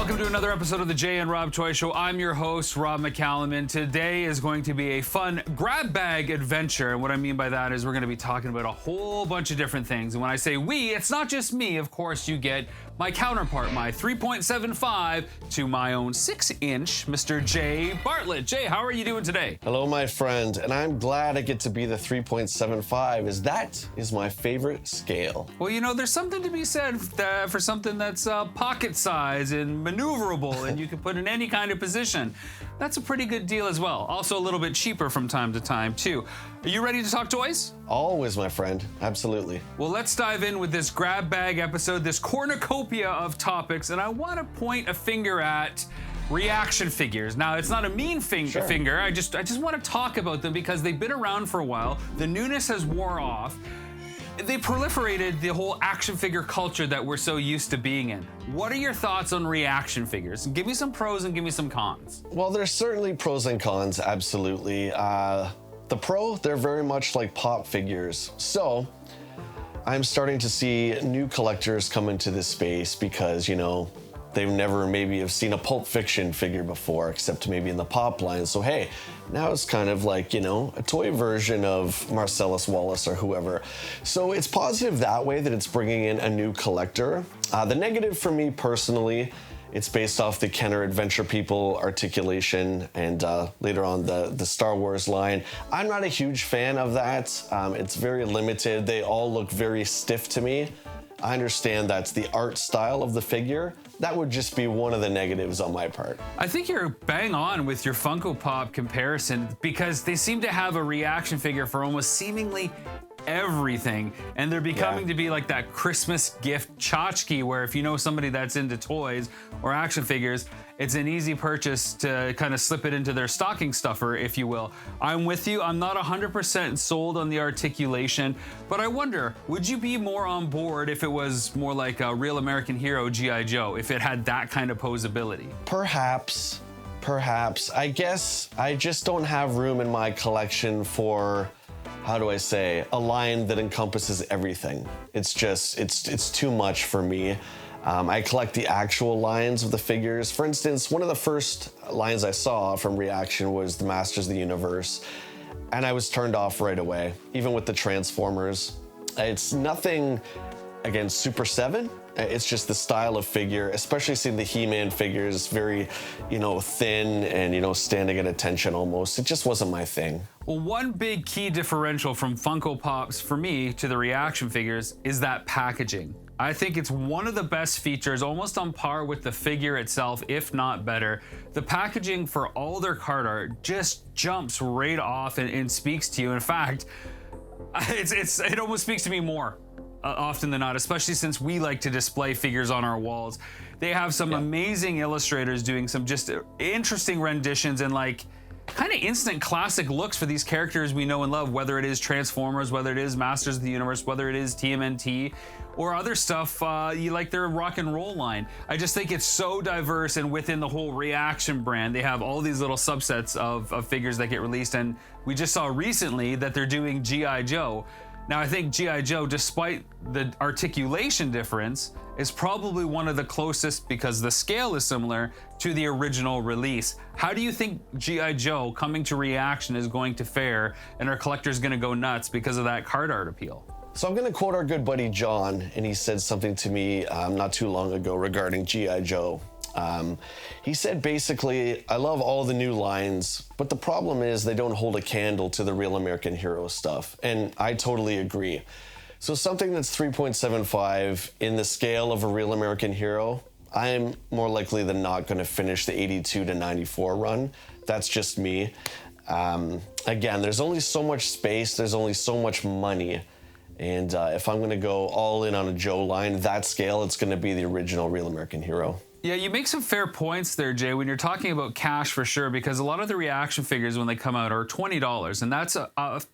Welcome to another episode of the Jay and Rob Toy Show. I'm your host, Rob McCallum, and today is going to be a fun grab bag adventure. And what I mean by that is we're going to be talking about a whole bunch of different things. And when I say we, it's not just me. Of course, you get my counterpart, my 3.75 to my own 6-inch, Mr. Jay Bartlett. Jay, how are you doing today? Hello, my friend, and I'm glad I get to be the 3.75, as that is my favorite scale. Well, you know, there's something to be said for something that's pocket size and maneuverable and you can put in any kind of position. That's a pretty good deal as well. Also a little bit cheaper from time to time, too. Are you ready to talk toys? Always, my friend. Absolutely. Well, let's dive in with this grab bag episode, this cornucopia of topics, and I want to point a finger at reaction figures. Now, it's not a mean finger. I just want to talk about them because they've been around for a while. The newness has wore off. They proliferated the whole action figure culture that we're so used to being in. What are your thoughts on reaction figures? Give me some pros and give me some cons. Well, there's certainly pros and cons, absolutely. The pro, they're very much like pop figures. So I'm starting to see new collectors come into this space because, you know, they've never maybe have seen a Pulp Fiction figure before, except maybe in the pop line. So hey, now it's kind of like, you know, a toy version of Marcellus Wallace or whoever. So it's positive that way that it's bringing in a new collector. The negative for me personally, it's based off the Kenner Adventure People articulation and later on the Star Wars line. I'm not a huge fan of that. It's very limited. They all look very stiff to me. I understand that's the art style of the figure. That would just be one of the negatives on my part. I think you're bang on with your Funko Pop comparison because they seem to have a reaction figure for almost seemingly everything, and they're becoming to be like that Christmas gift tchotchke where if you know somebody that's into toys or action figures, it's an easy purchase to kind of slip it into their stocking stuffer, if you will. I'm with you. I'm not 100% sold on the articulation, but I wonder, would you be more on board if it was more like a Real American Hero G.I. Joe, if it had that kind of posability? Perhaps. I guess I just don't have room in my collection for, how do I say, a line that encompasses everything. It's just, it's too much for me. I collect the actual lines of the figures. For instance, one of the first lines I saw from Reaction was the Masters of the Universe, and I was turned off right away, even with the Transformers. It's nothing against Super 7. It's just the style of figure, especially seeing the He-Man figures, very, you know, thin and, you know, standing at attention almost. It just wasn't my thing. Well, one big key differential from Funko Pops for me to the reaction figures is that packaging. I think it's one of the best features, almost on par with the figure itself, if not better. The packaging for all their card art just jumps right off and speaks to you. In fact, it almost speaks to me more often than not, especially since we like to display figures on our walls. They have some amazing illustrators doing some just interesting renditions and like kind of instant classic looks for these characters we know and love, whether it is Transformers, whether it is Masters of the Universe, whether it is TMNT, or other stuff, you like their rock and roll line. I just think it's so diverse, and within the whole Reaction brand, they have all these little subsets of figures that get released, and we just saw recently that they're doing G.I. Joe. Now, I think G.I. Joe, despite the articulation difference, is probably one of the closest, because the scale is similar, to the original release. How do you think G.I. Joe coming to Reaction is going to fare, and our collectors gonna go nuts because of that card art appeal? So I'm gonna quote our good buddy John, and he said something to me not too long ago regarding G.I. Joe. He said basically, I love all the new lines, but the problem is they don't hold a candle to the Real American Hero stuff. And I totally agree. So something that's 3.75 in the scale of a Real American Hero, I'm more likely than not gonna finish the 82 to 94 run. That's just me. Again, there's only so much space, there's only so much money. And if I'm gonna go all in on a Joe line, that scale, it's gonna be the original Real American Hero. Yeah, you make some fair points there, Jay, when you're talking about cash for sure, because a lot of the reaction figures when they come out are $20, and that's a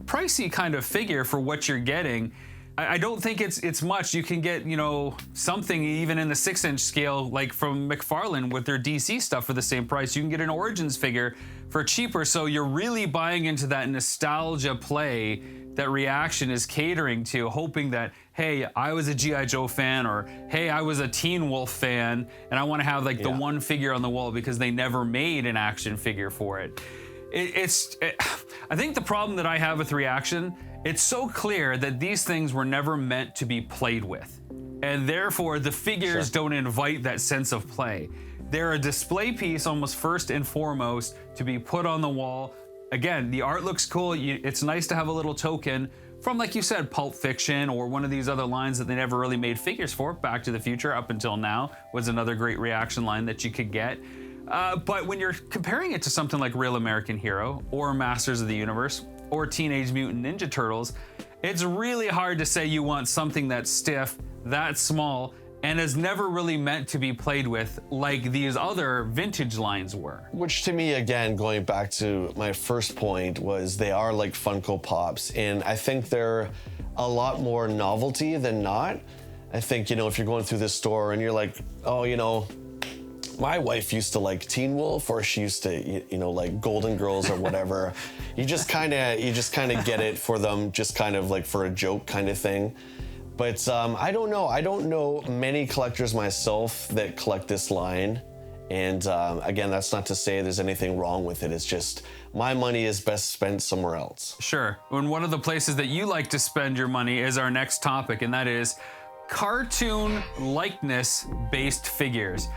pricey kind of figure for what you're getting. I don't think it's much. You can get, you know, something even in the 6-inch scale, like from McFarlane with their DC stuff for the same price. You can get an Origins figure for cheaper, so you're really buying into that nostalgia play that Reaction is catering to, hoping that hey, I was a G.I. Joe fan, or hey, I was a Teen Wolf fan, and I want to have like the one figure on the wall because they never made an action figure for it. I think the problem that I have with Reaction, it's so clear that these things were never meant to be played with. And therefore, the figures don't invite that sense of play. They're a display piece almost first and foremost to be put on the wall. Again, the art looks cool. It's nice to have a little token from, like you said, Pulp Fiction or one of these other lines that they never really made figures for. Back to the Future up until now was another great Reaction line that you could get. But when you're comparing it to something like Real American Hero or Masters of the Universe or Teenage Mutant Ninja Turtles, it's really hard to say you want something that's stiff, that small, and is never really meant to be played with like these other vintage lines were. Which to me, again, going back to my first point, was they are like Funko Pops, and I think they're a lot more novelty than not. I think, if you're going through this store and you're like, oh, my wife used to like Teen Wolf, or she used to, like Golden Girls or whatever. you just kind of get it for them, just kind of like for a joke kind of thing. But I don't know. I don't know many collectors myself that collect this line. And again, that's not to say there's anything wrong with it. It's just my money is best spent somewhere else. Sure. And one of the places that you like to spend your money is our next topic, and that is cartoon likeness-based figures.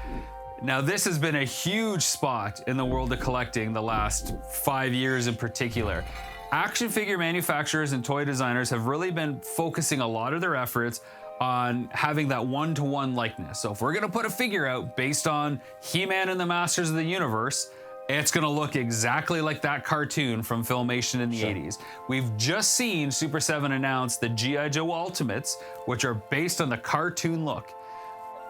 Now, this has been a huge spot in the world of collecting the last 5 years in particular. Action figure manufacturers and toy designers have really been focusing a lot of their efforts on having that one-to-one likeness. So if we're gonna put a figure out based on He-Man and the Masters of the Universe, it's gonna look exactly like that cartoon from Filmation in the 80s. We've just seen Super 7 announce the G.I. Joe Ultimates, which are based on the cartoon look.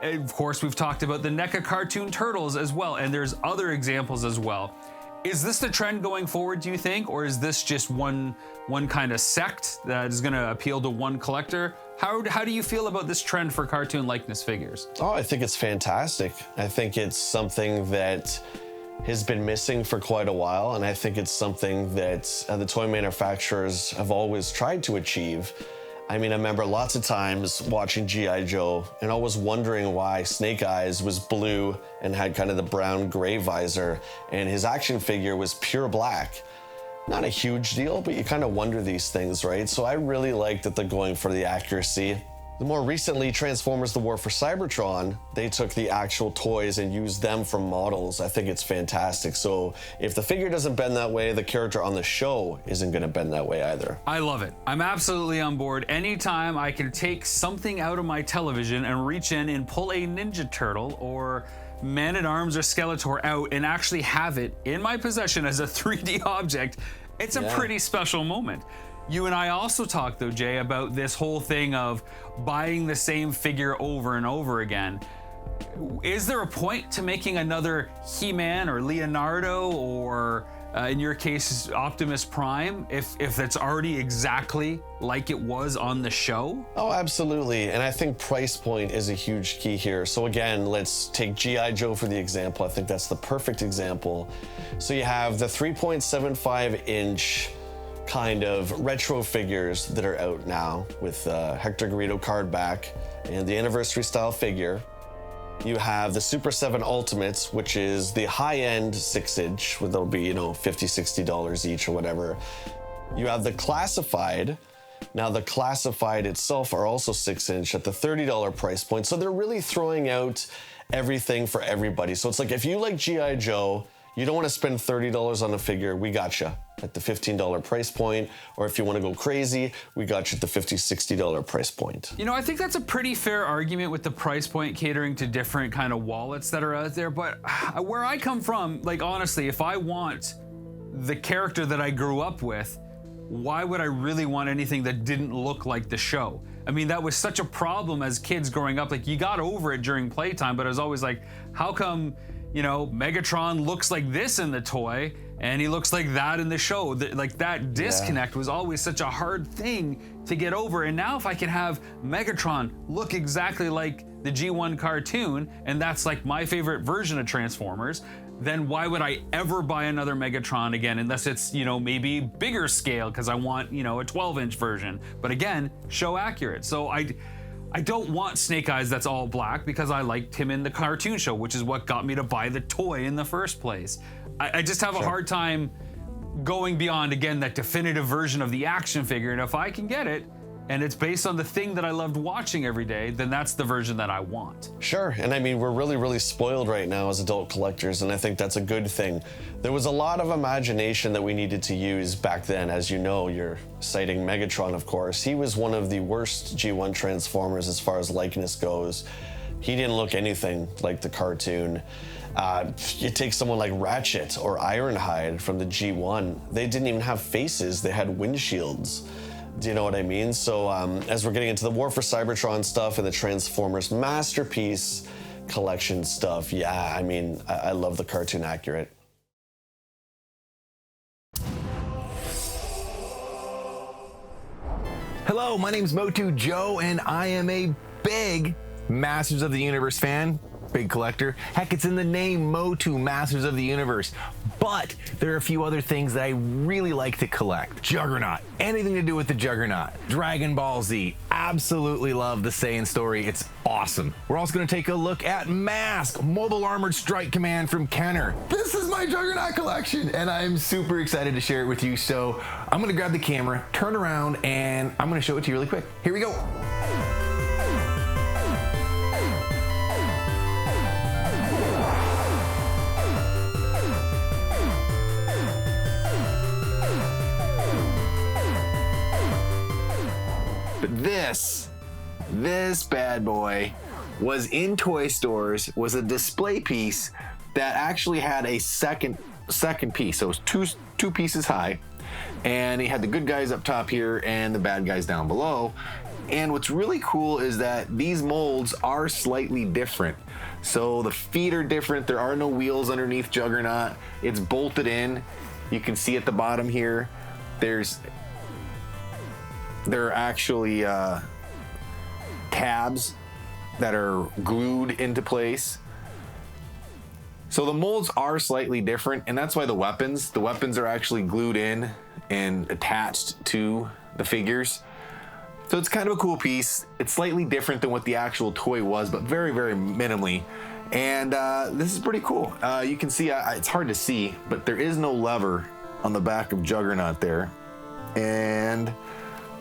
Of course, we've talked about the NECA cartoon turtles as well, and there's other examples as well. Is this the trend going forward, do you think? Or is this just one kind of sect that is gonna appeal to one collector? How do you feel about this trend for cartoon likeness figures? Oh, I think it's fantastic. I think it's something that has been missing for quite a while, and I think it's something that the toy manufacturers have always tried to achieve. I mean, I remember lots of times watching G.I. Joe and always wondering why Snake Eyes was blue and had kind of the brown gray visor, and his action figure was pure black. Not a huge deal, but you kind of wonder these things, right? So I really like that they're going for the accuracy. The more recently, Transformers: The War for Cybertron, they took the actual toys and used them for models. I think it's fantastic. So if the figure doesn't bend that way, the character on the show isn't gonna bend that way either. I love it. I'm absolutely on board. Anytime I can take something out of my television and reach in and pull a Ninja Turtle or Man-at-Arms or Skeletor out and actually have it in my possession as a 3D object, it's a pretty special moment. You and I also talked, though, Jay, about this whole thing of buying the same figure over and over again. Is there a point to making another He-Man or Leonardo or, in your case, Optimus Prime, if it's already exactly like it was on the show? Oh, absolutely. And I think price point is a huge key here. So again, let's take G.I. Joe for the example. I think that's the perfect example. So you have the 3.75-inch kind of retro figures that are out now with Hector Garrido card back and the anniversary style figure. You have the Super 7 Ultimates, which is the high-end 6-inch, where they'll be, $50, $60 each or whatever. You have the Classified. Now the Classified itself are also 6-inch at the $30 price point. So they're really throwing out everything for everybody. So it's like, if you like G.I. Joe, you don't want to spend $30 on a figure, we gotcha at the $15 price point. Or if you want to go crazy, we got you at the $50, $60 price point. I think that's a pretty fair argument with the price point catering to different kind of wallets that are out there. But where I come from, like, honestly, if I want the character that I grew up with, why would I really want anything that didn't look like the show? I mean, that was such a problem as kids growing up. Like, you got over it during playtime, but I was always like, how come, Megatron looks like this in the toy and he looks like that in the show? Like, that disconnect was always such a hard thing to get over. And now if I can have Megatron look exactly like the G1 cartoon, and that's like my favorite version of Transformers, then why would I ever buy another Megatron again, unless it's, you know, maybe bigger scale because I want, you know, a 12-inch version. But again, show accurate. So I don't want Snake Eyes that's all black because I liked him in the cartoon show, which is what got me to buy the toy in the first place. I just have a hard time going beyond, again, that definitive version of the action figure. And if I can get it, and it's based on the thing that I loved watching every day, then that's the version that I want. Sure, and I mean, we're really spoiled right now as adult collectors, and I think that's a good thing. There was a lot of imagination that we needed to use back then. As you know, you're citing Megatron, of course. He was one of the worst G1 Transformers as far as likeness goes. He didn't look anything like the cartoon. You take someone like Ratchet or Ironhide from the G1, they didn't even have faces, they had windshields. Do you know what I mean? So as we're getting into the War for Cybertron stuff and the Transformers Masterpiece collection stuff, yeah, I mean, I love the cartoon accurate. Hello, my name's Motu Joe, and I am a big Masters of the Universe fan. Big collector. Heck, it's in the name, Motu, Masters of the Universe. But there are a few other things that I really like to collect. Juggernaut, anything to do with the Juggernaut. Dragon Ball Z, absolutely love the Saiyan story, it's awesome. We're also gonna take a look at Mask, Mobile Armored Strike Command from Kenner. This is my Juggernaut collection, and I'm super excited to share it with you. So I'm gonna grab the camera, turn around, and I'm gonna show it to you really quick. Here we go. This bad boy was in toy stores, was a display piece that actually had a second piece. So it was two pieces high, and he had the good guys up top here and the bad guys down below. And what's really cool is that these molds are slightly different. So the feet are different. There are no wheels underneath Juggernaut. It's bolted in. You can see at the bottom here, there are actually tabs that are glued into place. So the molds are slightly different, and that's why the weapons are actually glued in and attached to the figures. So it's kind of a cool piece. It's slightly different than what the actual toy was, but very, very minimally. And this is pretty cool. You can see, it's hard to see, but there is no lever on the back of Juggernaut there. And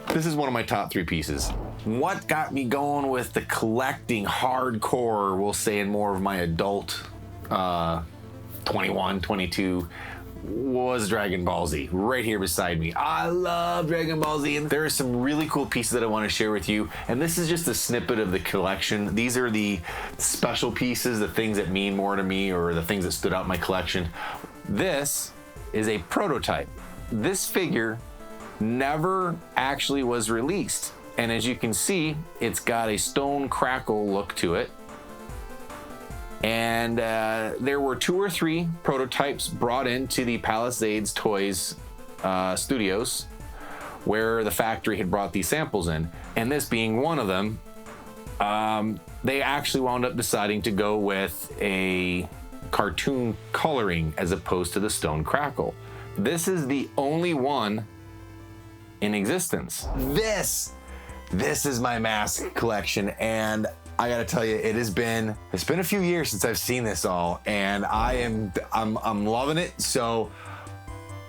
this is one of my top 3 pieces. What got me going with the collecting hardcore, we'll say in more of my adult 21, 22, was Dragon Ball Z, right here beside me. I love Dragon Ball Z, and there are some really cool pieces that I want to share with you, and this is just a snippet of the collection. These are the special pieces, the things that mean more to me, or the things that stood out in my collection. This is a prototype. This figure never actually was released, and as you can see, it's got a stone crackle look to it. And there were 2 or 3 prototypes brought into the Palisades Toys studios, where the factory had brought these samples in, and this being one of them. They actually wound up deciding to go with a cartoon coloring as opposed to the stone crackle. This is the only one in existence. This is my Mask collection, and I gotta tell you, it's been a few years since I've seen this all, and I'm loving it. So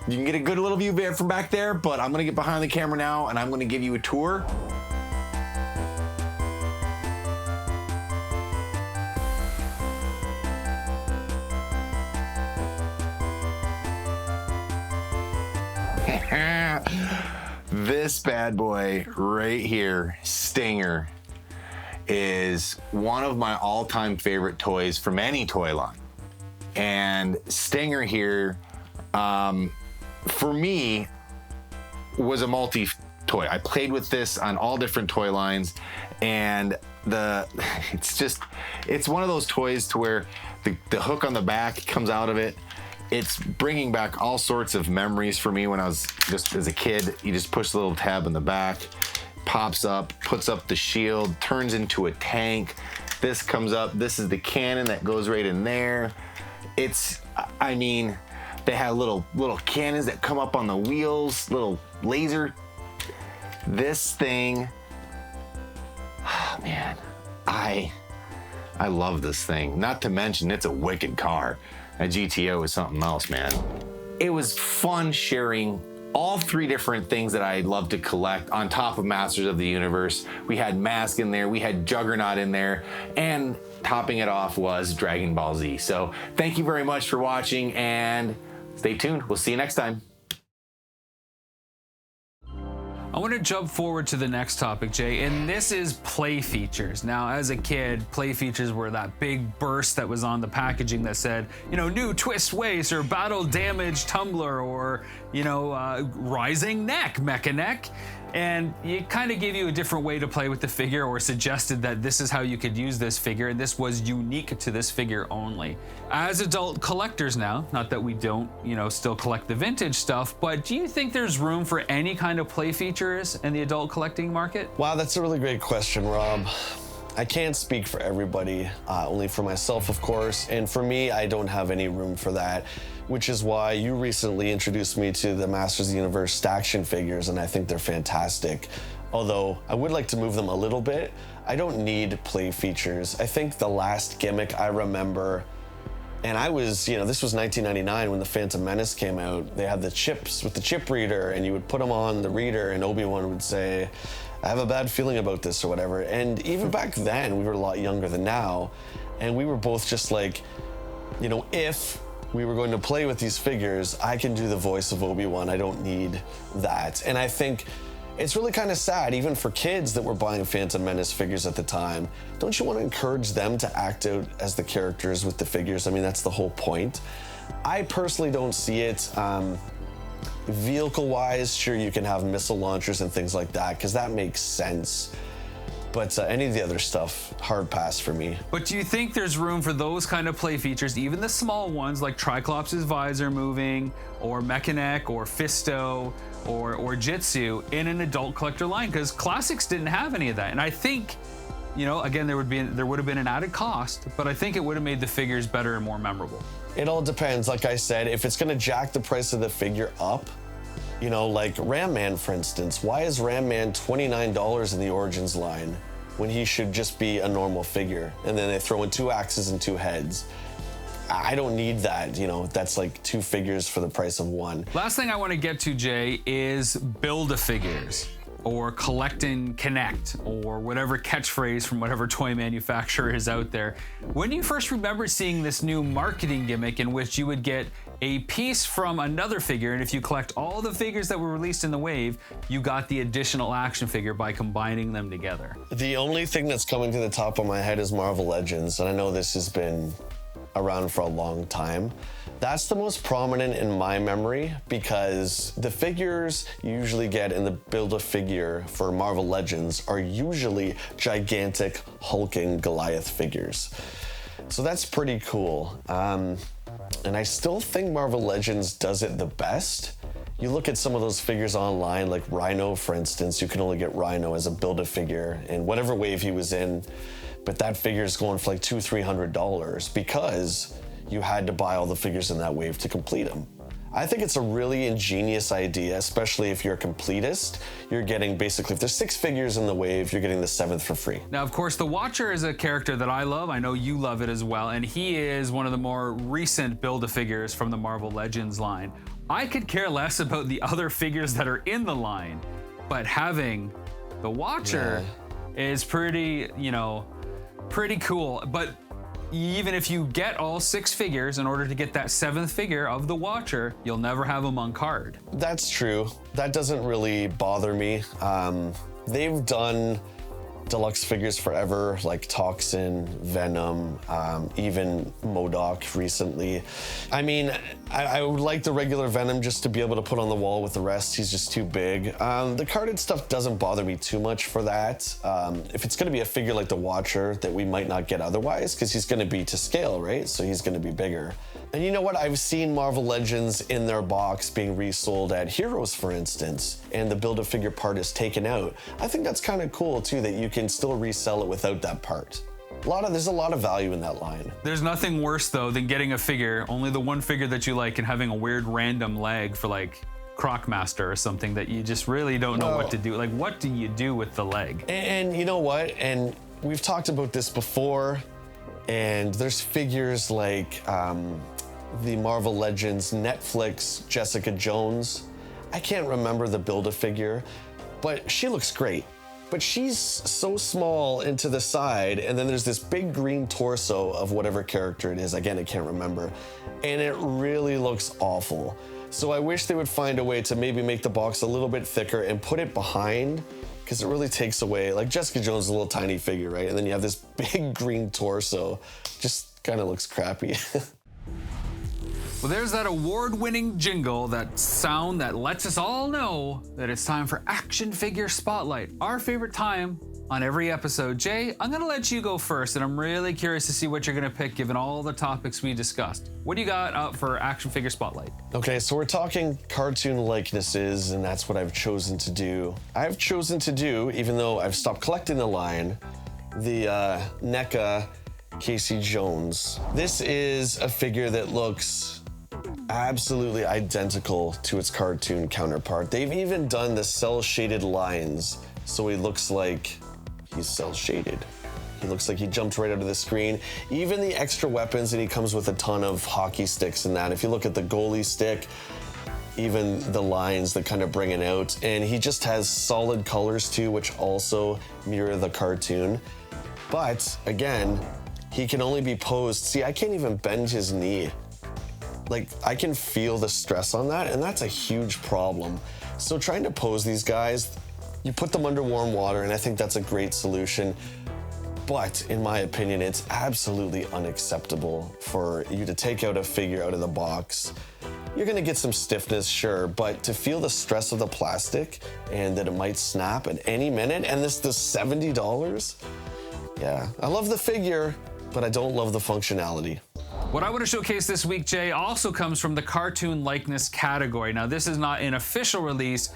you can get a good little view from back there, but I'm gonna get behind the camera now, and I'm gonna give you a tour. This bad boy right here, Stinger, is one of my all-time favorite toys from any toy line. And Stinger here, for me, was a multi-toy. I played with this on all different toy lines, and it's one of those toys to where the hook on the back comes out of it. It's bringing back all sorts of memories for me when I was just as a kid. You just push the little tab in the back, pops up, puts up the shield, turns into a tank. This comes up, this is the cannon that goes right in there. I mean, they have little cannons that come up on the wheels, little laser. This thing, oh man, I love this thing. Not to mention, it's a wicked car. A GTO is something else, man. It was fun sharing all three different things that I love to collect on top of Masters of the Universe. We had Mask in there, we had Juggernaut in there, and topping it off was Dragon Ball Z. So thank you very much for watching, and stay tuned. We'll see you next time. I want to jump forward to the next topic, Jay, and this is play features. Now, as a kid, play features were that big burst that was on the packaging that said, you know, new twist waist or battle damage tumbler or, you know, rising neck, mecha neck. And it kind of gave you a different way to play with the figure or suggested that this is how you could use this figure, and this was unique to this figure only. As adult collectors now, not that we don't, you know, still collect the vintage stuff, but do you think there's room for any kind of play features in the adult collecting market? Wow, that's a really great question, Rob. I can't speak for everybody, only for myself, of course. And for me, I don't have any room for that, which is why you recently introduced me to the Masters of the Universe Staction figures, and I think they're fantastic. Although I would like to move them a little bit. I don't need play features. I think the last gimmick I remember, and I was, you know, this was 1999 when the Phantom Menace came out. They had the chips with the chip reader, and you would put them on the reader, and Obi-Wan would say, I have a bad feeling about this or whatever. And even back then, we were a lot younger than now, and we were both just like, you know, if we were going to play with these figures, I can do the voice of Obi-Wan. I don't need that. And I think it's really kind of sad, even for kids that were buying Phantom Menace figures at the time. Don't you want to encourage them to act out as the characters with the figures? I mean, that's the whole point. I personally don't see it. Vehicle-wise, sure, you can have missile launchers and things like that, because that makes sense. But any of the other stuff, hard pass for me. But do you think there's room for those kind of play features, even the small ones like Triclops' visor moving, or Mechanic, or Fisto, or Jitsu in an adult collector line? Because classics didn't have any of that. And I think, you know, again, there would have been an added cost, but I think it would have made the figures better and more memorable. It all depends. Like I said, if it's gonna jack the price of the figure up, you know, like Ram Man, for instance, why is Ram Man $29 in the Origins line when he should just be a normal figure? And then they throw in 2 axes and 2 heads. I don't need that, you know, that's like 2 figures for the price of 1. Last thing I want to get to, Jay, is Build-A-Figures, or collect and connect, or whatever catchphrase from whatever toy manufacturer is out there. When do you first remember seeing this new marketing gimmick in which you would get a piece from another figure, and if you collect all the figures that were released in the wave, you got the additional action figure by combining them together? The only thing that's coming to the top of my head is Marvel Legends, and I know this has been around for a long time. That's the most prominent in my memory because the figures you usually get in the Build-A-Figure for Marvel Legends are usually gigantic hulking Goliath figures. So that's pretty cool. And I still think Marvel Legends does it the best. You look at some of those figures online, like Rhino, for instance, you can only get Rhino as a Build-A-Figure in whatever wave he was in, but that figure is going for like $200-300 because you had to buy all the figures in that wave to complete them. I think it's a really ingenious idea, especially if you're a completist. You're getting basically, if there's 6 figures in the wave, you're getting the 7th for free. Now, of course, the Watcher is a character that I love. I know you love it as well, and he is one of the more recent Build-A-Figures from the Marvel Legends line. I could care less about the other figures that are in the line, but having the Watcher is pretty, you know, pretty cool. But even if you get all 6 figures, in order to get that 7th figure of the Watcher, you'll never have them on card. That's true. That doesn't really bother me. They've done deluxe figures forever, like Toxin, Venom, even MODOK recently. I mean, I would like the regular Venom just to be able to put on the wall with the rest. He's just too big. The carded stuff doesn't bother me too much for that. If it's gonna be a figure like the Watcher that we might not get otherwise, because he's gonna be to scale, right? So he's gonna be bigger. And you know what? I've seen Marvel Legends in their box being resold at Heroes, for instance, and the Build-A-Figure part is taken out. I think that's kind of cool too, that you can still resell it without that part. There's a lot of value in that line. There's nothing worse though than getting a figure, only the one figure that you like, and having a weird random leg for like Crocmaster or something that you just really don't know what to do. Like, what do you do with the leg? And you know what? And we've talked about this before, and there's figures like the Marvel Legends Netflix Jessica Jones. I can't remember the Build-A-Figure, but she looks great. But she's so small into the side, and then there's this big green torso of whatever character it is. Again, I can't remember. And it really looks awful. So I wish they would find a way to maybe make the box a little bit thicker and put it behind, because it really takes away, like Jessica Jones is a little tiny figure, right? And then you have this big green torso. Just kind of looks crappy. Well, there's that award-winning jingle, that sound that lets us all know that it's time for Action Figure Spotlight, our favorite time on every episode. Jay, I'm gonna let you go first, and I'm really curious to see what you're gonna pick given all the topics we discussed. What do you got up for Action Figure Spotlight? Okay, so we're talking cartoon likenesses, and that's what I've chosen to do. I've chosen to do, even though I've stopped collecting the line, the NECA Casey Jones. This is a figure that looks absolutely identical to its cartoon counterpart. They've even done the cel-shaded lines, so he looks like he's cel-shaded. He looks like he jumped right out of the screen. Even the extra weapons, and he comes with a ton of hockey sticks and that. If you look at the goalie stick, even the lines that kind of bring it out. And he just has solid colors too, which also mirror the cartoon. But again, he can only be posed. See, I can't even bend his knee. Like, I can feel the stress on that, and that's a huge problem. So trying to pose these guys, you put them under warm water, and I think that's a great solution. But in my opinion, it's absolutely unacceptable for you to take out a figure out of the box. You're gonna get some stiffness, sure, but to feel the stress of the plastic and that it might snap at any minute, and this is $70? Yeah, I love the figure, but I don't love the functionality. What I want to showcase this week, Jay, also comes from the cartoon likeness category. Now, this is not an official release,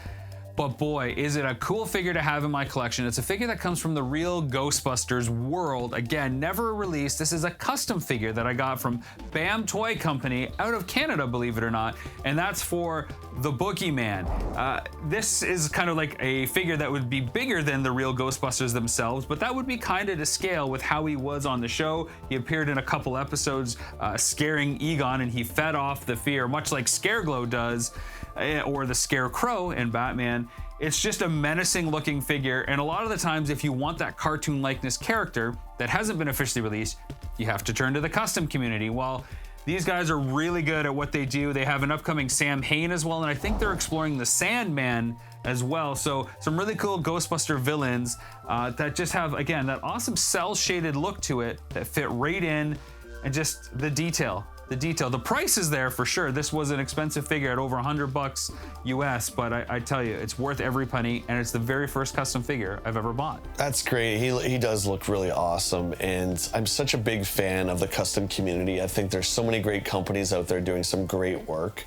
but boy, is it a cool figure to have in my collection. It's a figure that comes from the real Ghostbusters world. Again, never released. This is a custom figure that I got from BAM Toy Company out of Canada, believe it or not, and that's for the Boogeyman. This is kind of like a figure that would be bigger than the real Ghostbusters themselves, but that would be kind of to scale with how he was on the show. He appeared in a couple episodes scaring Egon, and he fed off the fear, much like Scareglow does, or the Scarecrow in Batman. It's just a menacing looking figure, and a lot of the times if you want that cartoon likeness character that hasn't been officially released, you have to turn to the custom community. Well, these guys are really good at what they do. They have an upcoming Sam Hain as well, and I think they're exploring the Sandman as well. So some really cool Ghostbuster villains that just have, again, that awesome cel-shaded look to it that fit right in, and just the detail. The price is there for sure. This was an expensive figure at over $100 US, but I tell you, it's worth every penny, and it's the very first custom figure I've ever bought. That's great. He does look really awesome, and I'm such a big fan of the custom community. I think there's so many great companies out there doing some great work.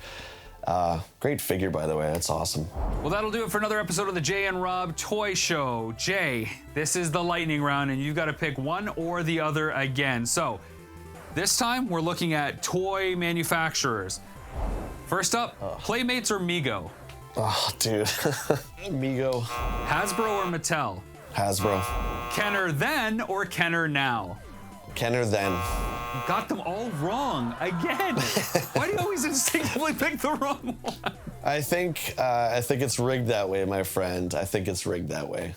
Great figure, by the way. That's awesome. Well, that'll do it for another episode of the Jay and Rob Toy Show. Jay, this is the lightning round, and you've got to pick one or the other again. So this time, we're looking at toy manufacturers. First up, Playmates or Mego? Oh, dude. Mego. Hasbro or Mattel? Hasbro. Kenner then or Kenner now? Kenner then. You got them all wrong again. Why do you always instinctively pick the wrong one? I think it's rigged that way, my friend. I think it's rigged that way.